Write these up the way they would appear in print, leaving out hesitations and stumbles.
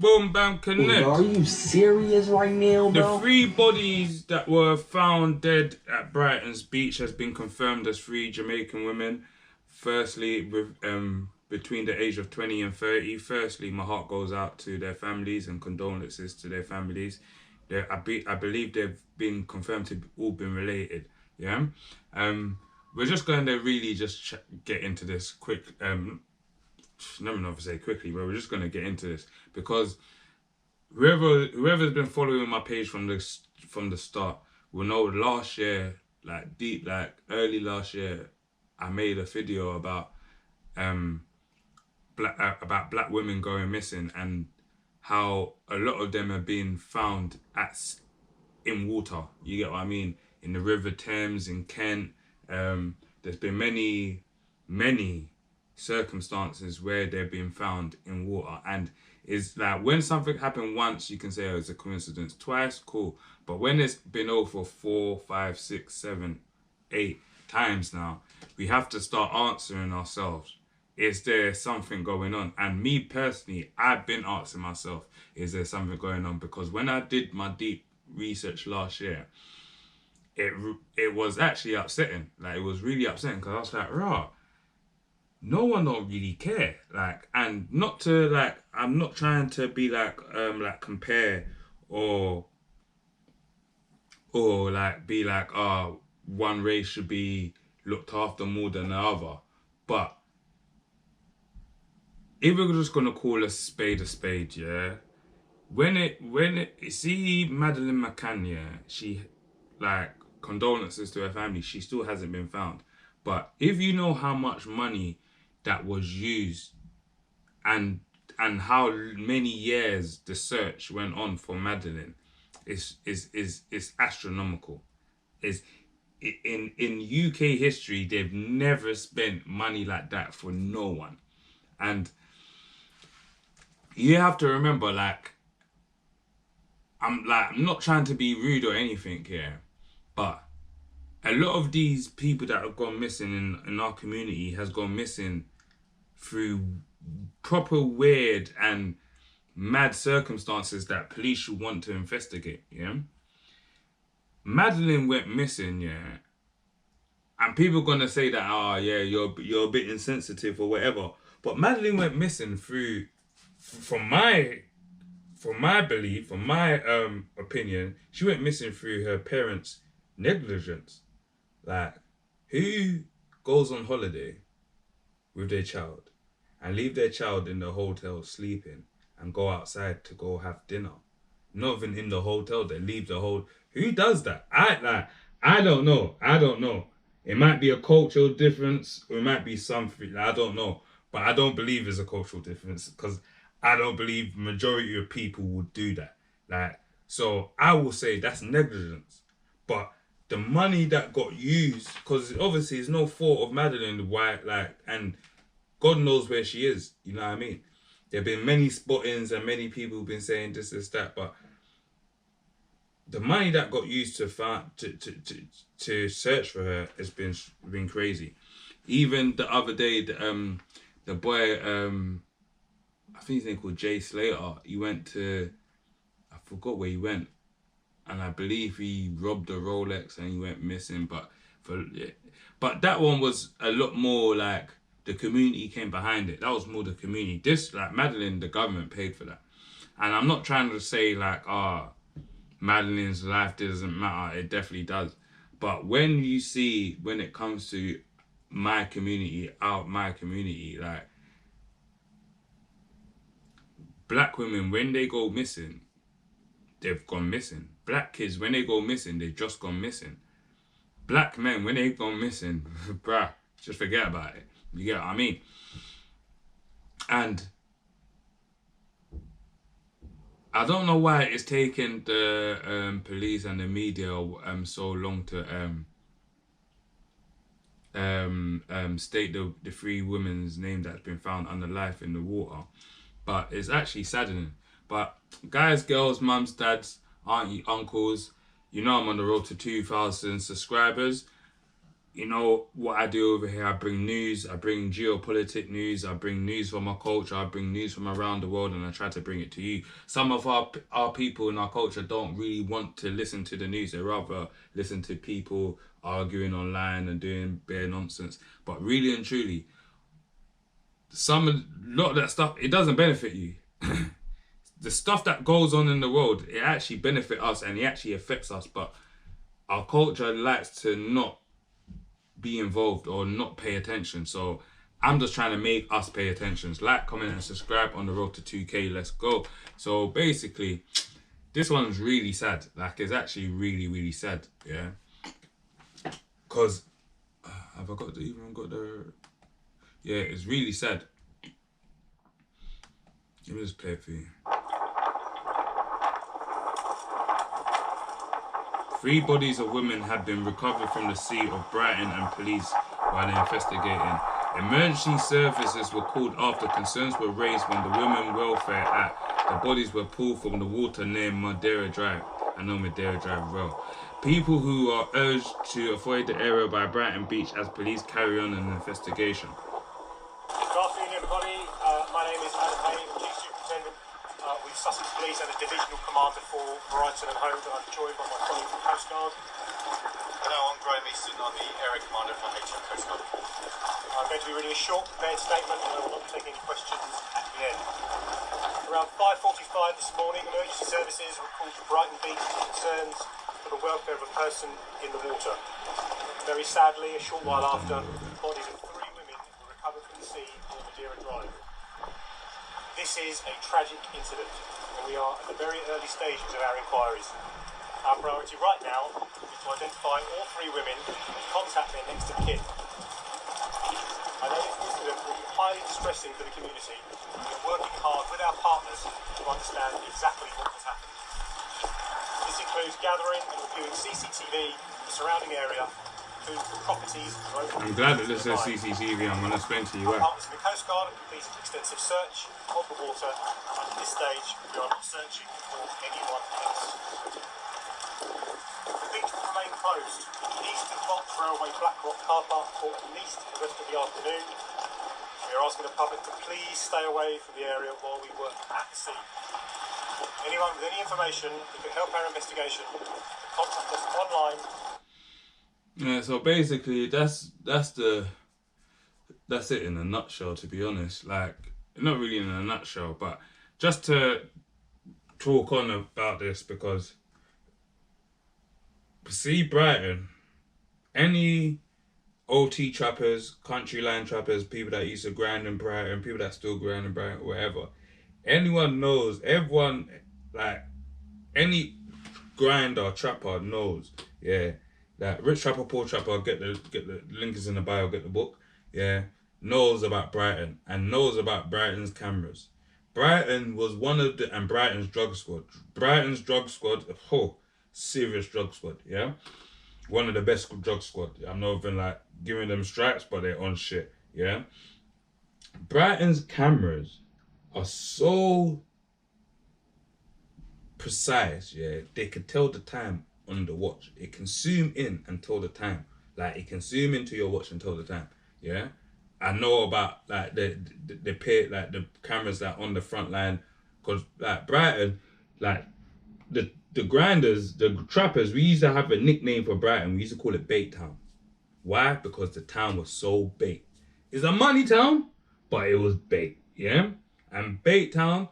Boom, bam, Wait, are connect. you serious right now, The bro? 3 bodies that were found dead at Brighton's Beach has been confirmed as 3 Jamaican women. Firstly, with between the age of 20 and 30. Firstly, my heart goes out to their families and condolences to their families. I believe they've been confirmed to all been related. Yeah. We're just going to really just get into this quick. Never know if I say quickly, but we're just going to get into this because whoever's been following my page from the start will know last year, like early last year, I made a video about black women going missing and how a lot of them are being found in water. You get what I mean? In the River Thames, in Kent. There's been many circumstances where they're being found in water, and it's like when something happened once, you can say, oh, it's a coincidence. Twice, cool. But when it's been over 4, 5, 6, 7, 8 times now, we have to start answering ourselves. Is there something going on? And me personally, I've been asking myself, is there something going on? Because when I did my deep research last year, it was actually upsetting. Like, it was really upsetting because I was like, rah, no one don't really care. Like, and not to like, I'm not trying to be like compare or like be like, one race should be looked after more than the other. But if we're just gonna call a spade, yeah. When it see Madeleine McCann, yeah, she, like, condolences to her family, she still hasn't been found. But if you know how much money that was used and how many years the search went on for Madeleine, it's astronomical. Is in UK history, they've never spent money like that for no one. And you have to remember, like, I'm not trying to be rude or anything here, but a lot of these people that have gone missing in our community has gone missing through proper weird and mad circumstances that police should want to investigate, yeah? Madeline went missing, yeah, and people are gonna say that, oh yeah, you're a bit insensitive or whatever, but Madeline went missing through, from my belief, from my opinion, she went missing through her parents' negligence. Like, who goes on holiday with their child and leave their child in the hotel sleeping and go outside to go have dinner? Not even in the hotel, they leave the whole. Who does that? I don't know. It might be a cultural difference, or it might be something. I don't know, but I don't believe it's a cultural difference because I don't believe majority of people would do that. Like, so I will say that's negligence. But the money that got used, because obviously it's no fault of Madeline, why, like, and God knows where she is. You know what I mean? There have been many spottings and many people have been saying this, that, but the money that got used to find to search for her has been crazy. Even the other day, the boy, I think his name called Jay Slater. He went to, I forgot where he went, and I believe he robbed a Rolex and he went missing. But that one was a lot more like the community came behind it. That was more the community. This, like, Madeline, the government paid for that. And I'm not trying to say like, Madeline's life doesn't matter. It definitely does. But when you see, when it comes to my community, like, black women, when they go missing, they've gone missing. Black kids, when they go missing, they've just gone missing. Black men, when they've gone missing, bruh, just forget about it. You get what I mean? And I don't know why it's taken the police and the media so long to state the 3 women's name that's been found under life in the water. But it's actually saddening. But guys, girls, mums, dads, auntie, uncles, you know I'm on the road to 2,000 subscribers. you know what I do over here. I bring news. I bring geopolitic news. I bring news from our culture. I bring news from around the world, and I try to bring it to you. Some of our people in our culture don't really want to listen to the news. They rather listen to people arguing online and doing bare nonsense. But really and truly, lot of that stuff, it doesn't benefit you. The stuff that goes on in the world, it actually benefits us and it actually affects us. But our culture likes to not be involved or not pay attention. So I'm just trying to make us pay attention. Like, comment, and subscribe on the road to 2K. Let's go. So basically, this one's really sad. Like, it's actually really, really sad. Yeah. Because have I got the? Yeah, it's really sad. Let me just play it for you. 3 bodies of women have been recovered from the sea of Brighton and police while investigating. Emergency services were called after concerns were raised when the Women Welfare Act. The bodies were pulled from the water near Madeira Drive. I know Madeira Drive well. People who are urged to avoid the area by Brighton Beach as police carry on an investigation. Good afternoon, everybody. My name is Adam Hay, the Chief Superintendent with Sussex Police and the Divisional Commander for Brighton and Hove. I'm joined by my colleague from Coast Guard. Hello, I'm Graham Easton. I'm the Area Commander for HM Coast Guard. I'm going to be reading a short prepared statement and I will not take any questions at the end. Around 5:45 this morning, emergency services were called to Brighton Beach with concerns for the welfare of a person in the water. Very sadly, a short while after, the bodies of 3 women were recovered from the sea near Madeira Drive. This is a tragic incident, and we are at the very early stages of our inquiries. Our priority right now is to identify all 3 women and contact their next of kin. I know this incident will be highly distressing for the community, and we're working hard with our partners to understand exactly what has happened. This includes gathering and reviewing CCTV in the surrounding area, including the properties. I'm glad that this is CCTV. I'm going to explain to you why. Partners in the Coast Guard have completed an extensive search of the water, and at this stage we are not searching for anyone else. The beach will remain closed east of Bolt Railway Blackrock car park for at least the rest of the afternoon. We are asking the public to please stay away from the area while we work at the sea. Anyone with any information that could help our investigation, contact us online. Yeah, so basically that's it in a nutshell, to be honest. Like, not really in a nutshell, but just to talk on about this, because see, Brighton, any OT trappers, country line trappers, people that used to grind in Brighton, people that still grind in Brighton, whatever, anyone knows, everyone, like, any grinder, trapper knows, yeah, that rich trapper, poor trapper, get the link is in the bio, get the book, yeah, knows about Brighton and knows about Brighton's cameras. Brighton was one of the, and Brighton's drug squad, serious drug squad, yeah, one of the best drug squad. I'm not even like giving them stripes, but they're on shit, yeah. Brighton's cameras are so precise, yeah, they can tell the time on the watch. It can zoom in and tell the time. Like, it can zoom into your watch and tell the time, yeah. I know about like the cameras that on the front line, because like Brighton, like the grinders, the trappers, we used to have a nickname for Brighton. We used to call it Bait Town. Why? Because the town was so bait. It's a money town, but it was bait, yeah? And Bait Town,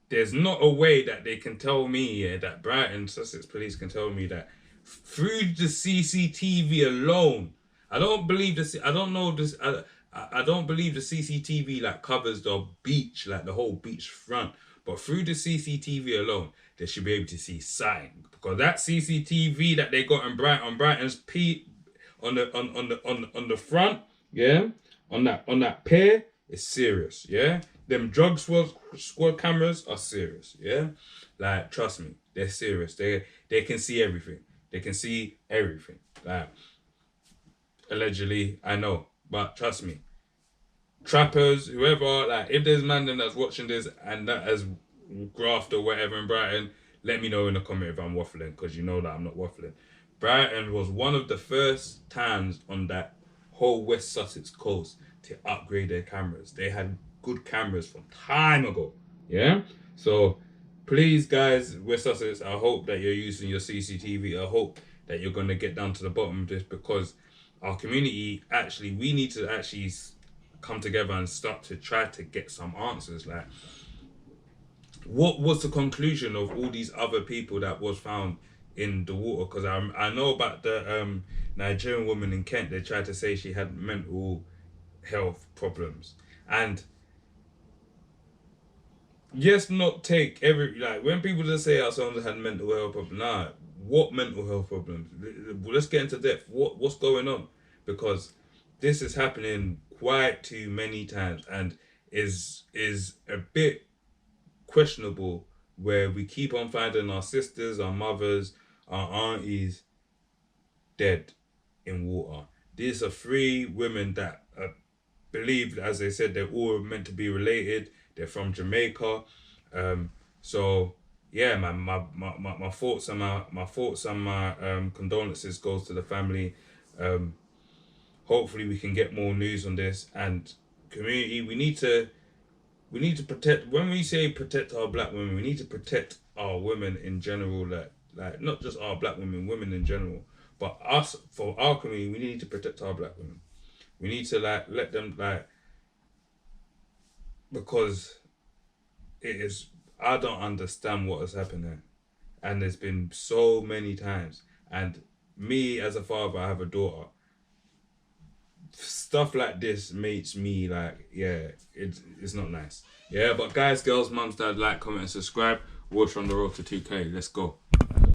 there's not a way that they can tell me, yeah, that Brighton Sussex Police can tell me that through the CCTV alone. I don't believe this. I don't know this. I don't believe the CCTV like covers the beach, like the whole beach front. But through the CCTV alone, they should be able to see sign, because that CCTV that they got on Brighton's on the front, yeah, on that pier is serious, yeah. Them drug squad cameras are serious, yeah. Like, trust me, they're serious. They can see everything. They can see everything. Like, allegedly, I know, but trust me, trappers, whoever, like, if there's man that's watching this and that has graft or whatever in Brighton, let me know in the comment if I'm waffling, because you know that I'm not waffling. Brighton was one of the first towns on that whole West Sussex coast to upgrade their cameras. They had good cameras from time ago. Yeah? So please, guys, West Sussex, I hope that you're using your CCTV. I hope that you're going to get down to the bottom of this, because our community, actually, we need to actually come together and start to try to get some answers. Like, what was the conclusion of all these other people that was found in the water? Because I know about the Nigerian woman in Kent. They tried to say she had mental health problems. And yes, not take every, like, when people just say, oh, someone had mental health problems, nah, what mental health problems? Let's get into depth. What's going on? Because this is happening quite too many times, and is a bit questionable, where we keep on finding our sisters, our mothers, our aunties dead in water. These are 3 women that are believed, as they said, they're all meant to be related. They're from Jamaica. So yeah, man, my thoughts and my condolences goes to the family. Hopefully we can get more news on this. And community, we need to protect. When we say protect our black women, we need to protect our women in general, like not just our black women in general, but us, for our community, we need to protect our black women. We need to let them, because it is, I don't understand what is happening, and there's been so many times. And me as a father, I have a daughter. Stuff like this makes me it's not nice. Yeah, but guys, girls, mums, dad, like, comment and subscribe. Watch on the road to 2K. Let's go.